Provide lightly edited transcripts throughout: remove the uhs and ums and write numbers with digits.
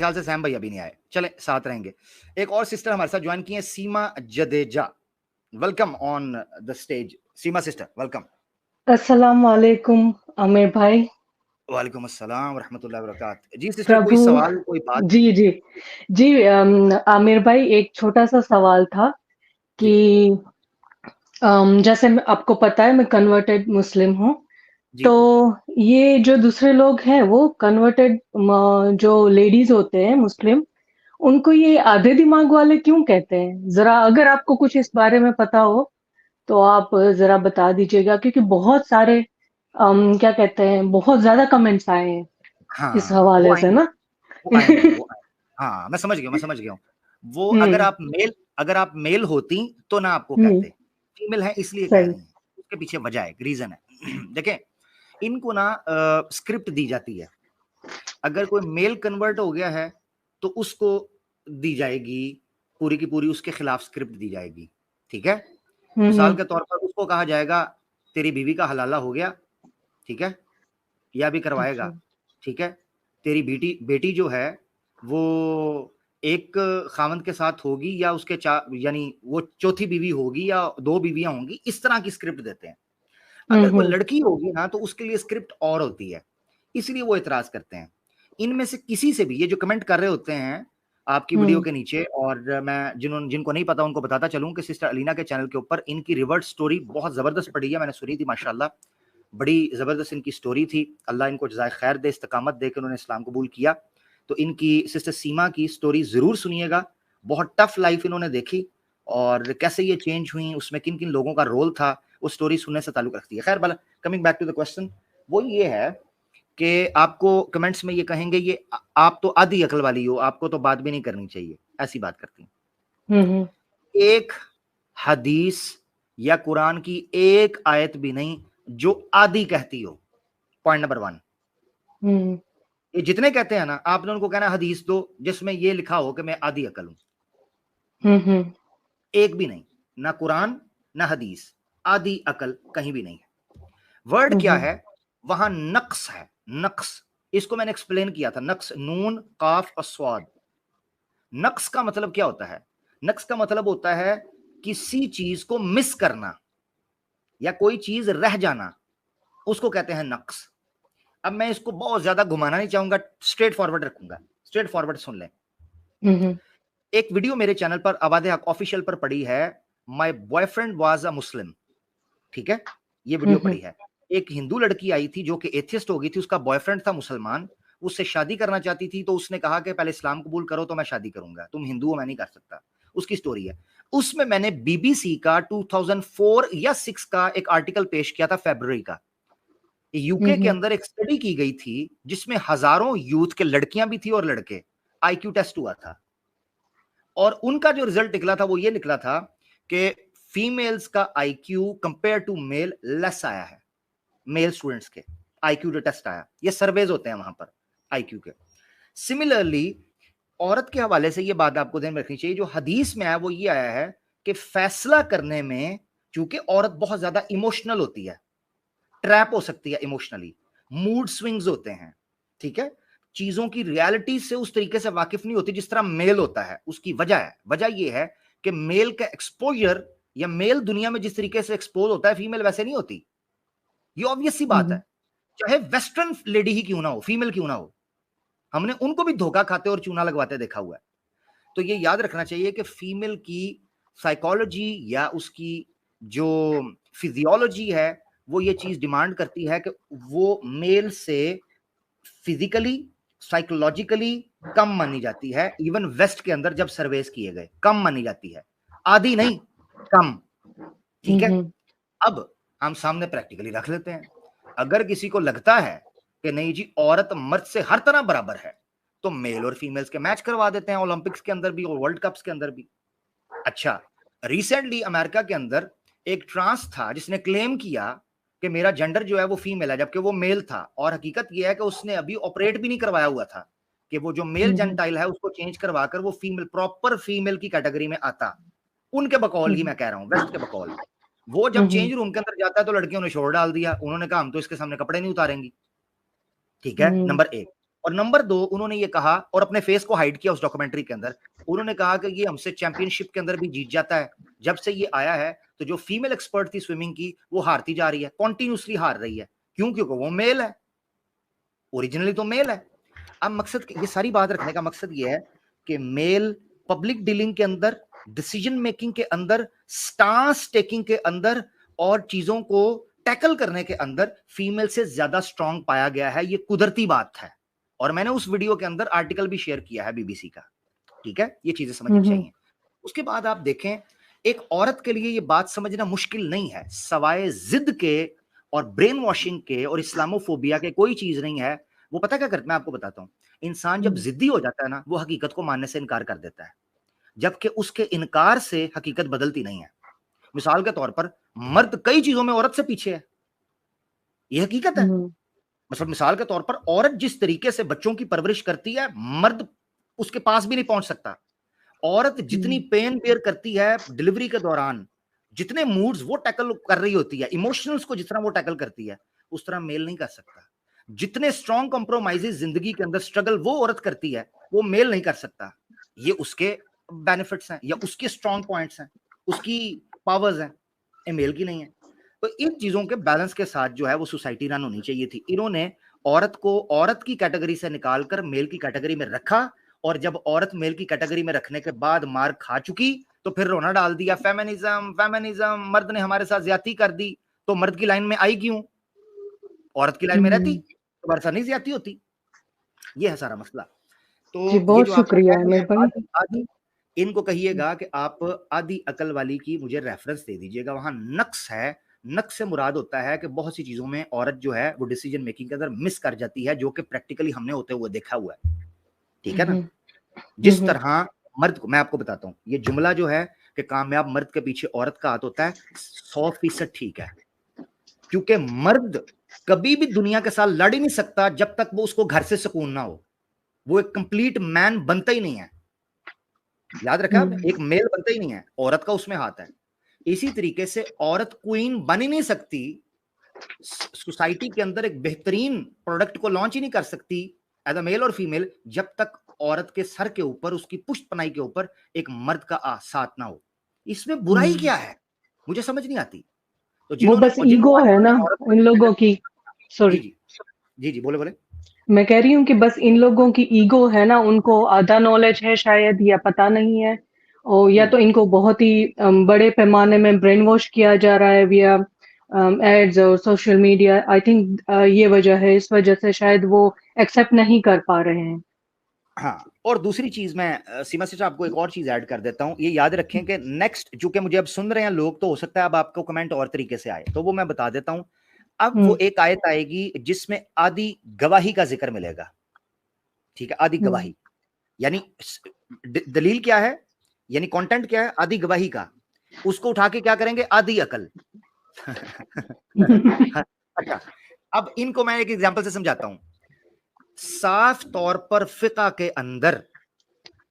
خیال سے سیم بھائی ابھی نہیں آئے, چلیں ساتھ رہیں گے. ایک اور سسٹر ہمارے ساتھ جوائن کی ہیں, سیما Jadeja. Welcome on the stage Seema sister, welcome. السلام علیکم عامر بھائی. وعلیکم السلام ورحمۃ اللہ وبرکاتہ. جی سسٹر, کوئی پربھو. سوال, کوئی بات؟ جی جی جی عامر بھائی, ایک چھوٹا سا سوال تھا جی کہ جیسے آپ کو پتا ہے میں کنورٹڈ مسلم ہوں, جی تو جی یہ جو دوسرے لوگ ہیں وہ کنورٹڈ جو لیڈیز ہوتے ہیں مسلم, ان کو یہ آدھے دماغ والے کیوں کہتے ہیں؟ ذرا اگر آپ کو کچھ اس بارے میں پتا ہو تو آپ ذرا بتا دیجیے گا, کیونکہ بہت سارے کیا کہتے ہیں, بہت زیادہ کمنٹس آئے ہیں اس ہاں وہ حوالے آئیں سے گے, نا. وہ آئیں گے, وہ آئیں گے. ہاں میں سمجھ گیا ہوں. وہ ہوں اگر آپ میل ہوتی تو نہ آپ کو ہوں کہتے, فیمیل ہیں اس لیے کہہ صحیح. رہی ہیں. اس کے پیچھے وجہ ہے, ریزن ہے. دیکھیں, ان کو نا اسکرپٹ دی جاتی ہے. اگر کوئی میل کنورٹ ہو گیا ہے تو اس کو دی جائے گی پوری کی پوری اس کے خلاف اسکرپٹ دی جائے گی, ٹھیک ہے. ہوں مثال کے طور پر اس کو کہا جائے گا تیری بیوی کا حلالہ ہو گیا, ٹھیک ہے, یا بھی کروائے اچھا. گا, ٹھیک ہے. تیری بیٹی جو ہے وہ ایک خاوند کے ساتھ ہوگی یا اس کے یعنی وہ چوتھی بیوی ہوگی یا 2 بیویاں ہوں گی, اس طرح کی اسکرپٹ دیتے ہیں. اگر کوئی ہوں لڑکی ہوگی نا تو اس کے لیے اسکرپٹ اور ہوتی ہے, اس لیے وہ اعتراض کرتے ہیں. ان میں سے کسی سے بھی, یہ جو کمنٹ کر رہے ہوتے ہیں آپ کی ویڈیو ہوں کے نیچے, اور میں جن کو نہیں پتا ان کو بتاتا چلوں کہ سسٹر علینا کے چینل کے اوپر ان کی ریورٹ سٹوری بہت زبردست پڑی ہے, میں نے سنی تھی, ماشاءاللہ بڑی زبردست ان کی سٹوری تھی. اللہ ان کو جزائے خیر دے, استقامت دے کہ انہوں نے اسلام قبول کیا. تو ان کی سسٹر سیما کی سٹوری ضرور سنیے گا. بہت ٹف لائف انہوں نے دیکھی, اور کیسے یہ چینج ہوئی, اس میں کن کن لوگوں کا رول تھا, وہ سٹوری سننے سے تعلق رکھتی ہے. خیر بلا, coming back to the question, وہ یہ ہے کہ آپ کو کمنٹس میں یہ کہیں گے یہ آپ تو آدھی عقل والی ہو, آپ کو تو بات بھی نہیں کرنی چاہیے, ایسی بات کرتی ہیں. ہوں ایک حدیث یا قرآن کی ایک آیت بھی نہیں جو آدھی کہتی ہو. پوائنٹ نمبر 1, ہوں یہ جتنے کہتے ہیں نا, آپ نے ان کو کہنا حدیث دو جس میں یہ لکھا ہو کہ میں آدھی عقل ہوں. ہوں ایک بھی نہیں, نہ قرآن نہ حدیث, آدھی عقل کہیں بھی نہیں ہے. ورڈ کیا ہوں ہے وہاں؟ نقص ہے, نقص. اس کو میں نے ایکسپلین کیا تھا, نقص, نون قاف اسواد. نقص کا مطلب کیا ہوتا ہے؟ نقص کا مطلب ہوتا ہے کسی چیز کو مس کرنا یا کوئی چیز رہ جانا, اس کو کہتے ہیں نقص. اب میں اس کو بہت زیادہ گھمانا نہیں چاہوں گا, اسٹریٹ فارورڈ رکھوں گا, اسٹریٹ فارورڈ سن لیں. ہوں ایک ویڈیو میرے چینل پر آباد حق آفیشیل پر پڑی ہے, مائی بوائے فرینڈ واز اے مسلم, ٹھیک ہے, یہ ویڈیو پڑی ہے. ایک ہندو لڑکی آئی تھی جو کہ ایتھیسٹ ہو گئی تھی, اس کا بوائے فرینڈ تھا مسلمان, اس سے شادی کرنا چاہتی تھی, تو اس نے کہا کہ پہلے اسلام قبول کرو تو میں شادی کروں گا, تم ہندو ہو میں نہیں کر سکتا. اس کی سٹوری ہے. اس میں نے بی بی سی کا 2004 یا 6 کا ایک آرٹیکل پیش کیا تھا, فیبروری کا. یو کے اندر ایک اسٹڈی کی گئی تھی جس میں ہزاروں یوتھ کے لڑکیاں بھی تھی اور لڑکے, آئی کیو ٹیسٹ ہوا تھا, اور ان کا جو رزلٹ نکلا تھا وہ یہ نکلا تھا کہ فیمیلز کا آئی کیو کمپیئر ٹو میل لیس آیا ہے. میل سٹوڈنٹس کے آئی کیو جو ٹیسٹ آیا, یہ سرویز ہوتے ہیں وہاں پر آئی کیو کے. سملرلی عورت کے حوالے سے یہ بات آپ کو دھیان میں رکھنی چاہیے, جو حدیث میں آیا وہ یہ آیا ہے کہ فیصلہ کرنے میں چونکہ عورت بہت زیادہ ایموشنل ہوتی ہے, ٹریپ ہو سکتی ہے ایموشنلی, موڈ سوئنگز ہوتے ہیں, ٹھیک ہے, چیزوں کی ریالٹی سے اس طریقے سے واقف نہیں ہوتی جس طرح میل ہوتا ہے. اس کی وجہ یہ ہے کہ میل کا ایکسپوجر یا میل دنیا میں جس طریقے سے ایکسپوز ہوتا ہے فیمیل ویسے نہیں ہوتی. یہ obvious سی بات ہے, چاہے ویسٹرن لیڈی ہی کیوں نہ ہو, فیمیل کیوں نہ ہو, ہم نے ان کو بھی دھوکا کھاتے اور چونا لگواتے دیکھا ہوا ہے. تو یہ یاد رکھنا چاہیے کہ فیمیل کی سائیکالوجی یا اس کی جو فزیولوجی ہے وہ یہ چیز ڈیمانڈ کرتی ہے کہ وہ میل سے فزیکلی سائیکولوجیکلی کم مانی جاتی ہے. ایون ویسٹ کے اندر جب سرویز کیے گئے کم مانی جاتی ہے, آدھی نہیں, کم, ٹھیک ہے. اب ہم سامنے پریکٹیکلی رکھ لیتے ہیں, اگر کسی کو لگتا ہے کہ نہیں جی عورت مرد سے ہر طرح برابر ہے تو میل اور فیمیلز کے میچ کروا دیتے ہیں, اولمپکس کے اندر بھی اور ورلڈ کپس کے اندر بھی. اچھا, ریسنٹلی امریکہ کے اندر ایک ٹرانس تھا جس نے کلیم کیا کہ میرا جینڈر جو ہے وہ فیمیل ہے, جبکہ وہ میل تھا, اور حقیقت یہ ہے کہ اس نے ابھی آپریٹ بھی نہیں کروایا ہوا تھا کہ وہ جو میل جینٹائل ہے اس کو چینج کروا کر وہ فیمیل, پراپر فیمیل کی کیٹیگری میں آتا. ان کے بقول ہی میں کہہ رہا ہوں, ویسٹ کے بقول. وہ جب چینج روم کے اندر جاتا ہے تو لڑکیوں نے شور ڈال دیا, انہوں نے کہا ہم تو اس کے سامنے کپڑے نہیں اتاریں گی, ٹھیک ہے, نمبر 1. اور نمبر 2 انہوں نے یہ کہا اور اپنے فیس کو ہائڈ کیا اس ڈاکومنٹری کے اندر, انہوں نے کہا کہ یہ ہم سے چیمپئن شپ کے اندر بھی جیت جاتا ہے, جب سے یہ آیا ہے تو جو فیمیل ایکسپرٹ تھی سوئمنگ کی وہ ہارتی جا رہی ہے, کنٹینیوسلی ہار رہی ہے. کیوں؟ کیونکہ وہ میل ہے, اوریجنلی تو میل ہے. اب مقصد یہ ساری بات رکھنے کا مقصد یہ ہے کہ میل پبلک ڈیلنگ کے اندر, ڈیسیجن میکنگ کے اندر, سٹانس ٹیکنگ کے اندر اور چیزوں کو ٹیکل کرنے کے اندر فیمیل سے زیادہ سٹرونگ پایا گیا ہے. یہ قدرتی بات ہے, اور میں نے اس ویڈیو کے اندر آرٹیکل بھی شیئر کیا ہے BBC کا. ٹھیک ہے, یہ چیزیں سمجھنی چاہیے. اس کے بعد آپ دیکھیں ایک عورت کے لیے یہ بات سمجھنا مشکل نہیں ہے, سوائے ضد کے اور برین واشنگ کے اور اسلاموفوبیا کے کوئی چیز نہیں ہے. وہ پتہ کیا کرتا, میں آپ کو بتاتا ہوں, انسان جب ضدی ہو جاتا ہے نا وہ حقیقت کو ماننے سے انکار کر دیتا ہے, جبکہ اس کے انکار سے حقیقت بدلتی نہیں ہے. مثال کے طور پر مرد کئی چیزوں میں عورت سے پیچھے ہے, یہ حقیقت ہے. مثال کے طور پر عورت جس طریقے سے بچوں کی پرورش کرتی ہے مرد اس کے پاس بھی نہیں پہنچ سکتا. عورت جتنی پین بیئر کرتی ہے ڈلیوری کے دوران, جتنے موڈز وہ ٹیکل کر رہی ہوتی ہے, ایموشنلز کو جس طرح وہ ٹیکل کرتی ہے اس طرح میل نہیں کر سکتا. جتنے اسٹرانگ کمپرومائزز زندگی کے اندر اسٹرگل وہ عورت کرتی ہے وہ میل نہیں کر سکتا. یہ اس کے بینیفٹس ہیں یا اس کے اسٹرانگ پوائنٹس ہیں, اس کی پاورز ہیں, یہ میل کی نہیں ہے. تو ان چیزوں کے بیلنس کے ساتھ جو ہے وہ سوسائٹی رن ہونی چاہیے تھی. انہوں نے عورت کو عورت کی کیٹیگری سے نکال کر میل کی کیٹیگری میں رکھا, اور جب عورت میل کی کیٹیگری میں رکھنے کے بعد مار کھا چکی تو پھر رونا ڈال دیا, فیمنزم فیمنزم, مرد نے ہمارے ساتھ زیادتی کر دی. تو مرد کی لائن میں آئی کیوں؟ عورت کی لائن میں رہتی تو برسا نہیں زیادتی ہوتی. یہ ہے سارا مسئلہ. تو یہ جو آپ آدھی ان کو کہیے گا کہ آپ آدھی عقل والی کی مجھے ریفرنس دے دیجیے گا, وہاں نقص ہے. نقص سے مراد ہوتا ہے کہ بہت سی چیزوں میں عورت جو ہے وہ ڈیسیجن میکنگ کے اندر مس کر جاتی ہے, جو کہ پریکٹیکلی ہم نے ہوتے ہوئے دیکھا ہوا ہے. ٹھیک ہے نا. جس طرح مرد کو میں آپ کو بتاتا ہوں, یہ جملہ جو ہے کہ کامیاب مرد کے پیچھے عورت کا ہاتھ ہوتا ہے 100% ٹھیک ہے, کیونکہ مرد کبھی بھی دنیا کے ساتھ لڑ ہی نہیں سکتا جب تک وہ اس کو گھر سے سکون نہ ہو. وہ ایک کمپلیٹ مین بنتا ہی نہیں ہے. یاد رکھا, ایک میل بنتا ہی نہیں ہے, عورت کا اس میں ہاتھ ہے. اسی طریقے سے عورت کوئین بن ہی نہیں سکتی, سوسائٹی کے اندر ایک بہترین پروڈکٹ کو لانچ ہی نہیں کر سکتی ایز اے میل اور فیمیل جب تک عورت کے سر کے اوپر, اس کی پشت پنائی کے اوپر ایک مرد کا ساتھ نہ ہو. اس میں برائی کیا ہے مجھے سمجھ نہیں آتی. تو وہ بس ایگو ہے نا ان لوگوں کی. سوری جی بولے بولے. میں کہہ رہی ہوں کہ بس ان لوگوں کی ایگو ہے نا, ان کو آدھا نالج ہے شاید یا پتہ نہیں ہے, اور یا تو ان کو بہت ہی بڑے پیمانے میں برین واش کیا جا رہا ہے ویا ایڈز اور سوشل میڈیا. آئی تھنک یہ وجہ ہے, اس وجہ سے شاید وہ ایکسیپٹ نہیں کر پا رہے ہیں. ہاں, اور دوسری چیز میں سیما سے آپ کو ایک اور چیز ایڈ کر دیتا ہوں. یہ یاد رکھیں کہ نیکسٹ چونکہ مجھے اب سن رہے ہیں لوگ, تو ہو سکتا ہے اب آپ کو کمنٹ اور طریقے سے آئے, تو وہ میں بتا دیتا ہوں. اب وہ ایک آیت آئے گی جس میں آدھی گواہی کا ذکر ملے گا. ٹھیک ہے, آدھی گواہی یعنی دلیل کیا ہے, یعنی کانٹینٹ کیا ہے, آدھی گواہی کا. اس کو اٹھا کے کیا کریں گے, آدھی عقل. اچھا, اب ان کو میں ایک ایگزامپل سے سمجھاتا ہوں. صاف طور پر فقہ کے اندر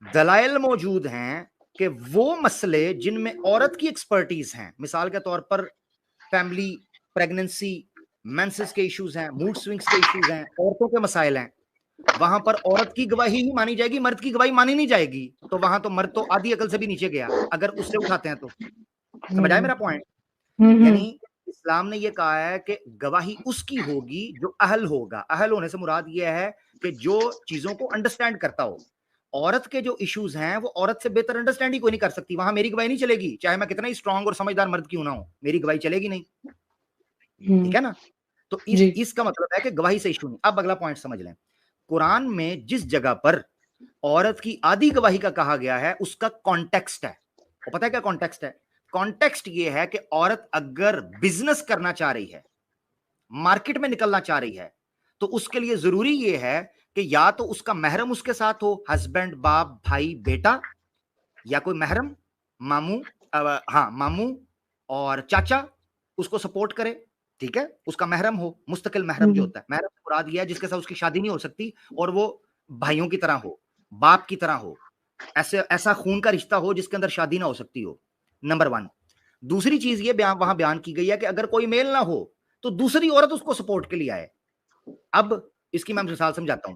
دلائل موجود ہیں کہ وہ مسئلے جن میں عورت کی ایکسپرٹیز ہیں, مثال کے طور پر فیملی, پریگننسی, مینسز کے ایشوز ہیں, موڈ سوئنگز کے ایشوز ہیں, عورتوں کے مسائل ہیں, وہاں پر عورت کی گواہی ہی مانی جائے گی, مرد کی گواہی مانی نہیں جائے گی. تو وہاں تو مرد تو آدھی عقل سے بھی نیچے گیا اگر اس سے اٹھاتے ہیں. تو سمجھ آئے میرا پوائنٹ؟ یعنی اسلام نے یہ کہا ہے کہ گواہی اس کی ہوگی جو اہل ہوگا. اہل ہونے سے مراد یہ ہے کہ جو چیزوں کو انڈرسٹینڈ کرتا ہو. عورت کے جو ایشوز ہیں وہ عورت سے بہتر انڈرسٹینڈ ہی کوئی نہیں کر سکتی. وہاں میری گواہی نہیں چلے گی, چاہے میں کتنا ہی اسٹرانگ اور سمجھدار مرد کیوں نہ ہوں, میری گواہی چلے گی نہیں. ٹھیک ہے نا. تو اس کا مطلب ہے کہ گواہی سے ایشو نہیں. اب اگلا پوائنٹ سمجھ لیں. قرآن میں جس جگہ پر عورت کی آدھی گواہی کا کہا گیا ہے اس کا کانٹیکسٹ ہے. وہ پتہ ہے کیا کانٹیکسٹ ہے؟ کانٹیکسٹ یہ ہے کہ عورت اگر بزنس کرنا چاہ رہی ہے, مارکیٹ میں نکلنا چاہ رہی ہے, تو اس کے لیے ضروری یہ ہے کہ یا تو اس کا محرم اس کے ساتھ ہو, ہسبینڈ, باپ, بھائی, بیٹا, یا کوئی محرم, ماموں اور چاچا اس کو سپورٹ کرے. ٹھیک ہے, اس کا محرم ہو, مستقل محرم جو ہوتا ہے. محرم مراد یہ ہے جس کے ساتھ اس کی شادی نہیں ہو سکتی اور وہ بھائیوں کی طرح ہو, باپ کی طرح ہو, ایسا خون کا رشتہ ہو جس کے اندر شادی نہ ہو سکتی ہو. نمبر 1. دوسری چیز یہ وہاں بیان کی گئی ہے کہ اگر کوئی میل نہ ہو تو دوسری عورت اس کو سپورٹ کے لیے آئے. اب اس کی میں مثال سمجھاتا ہوں.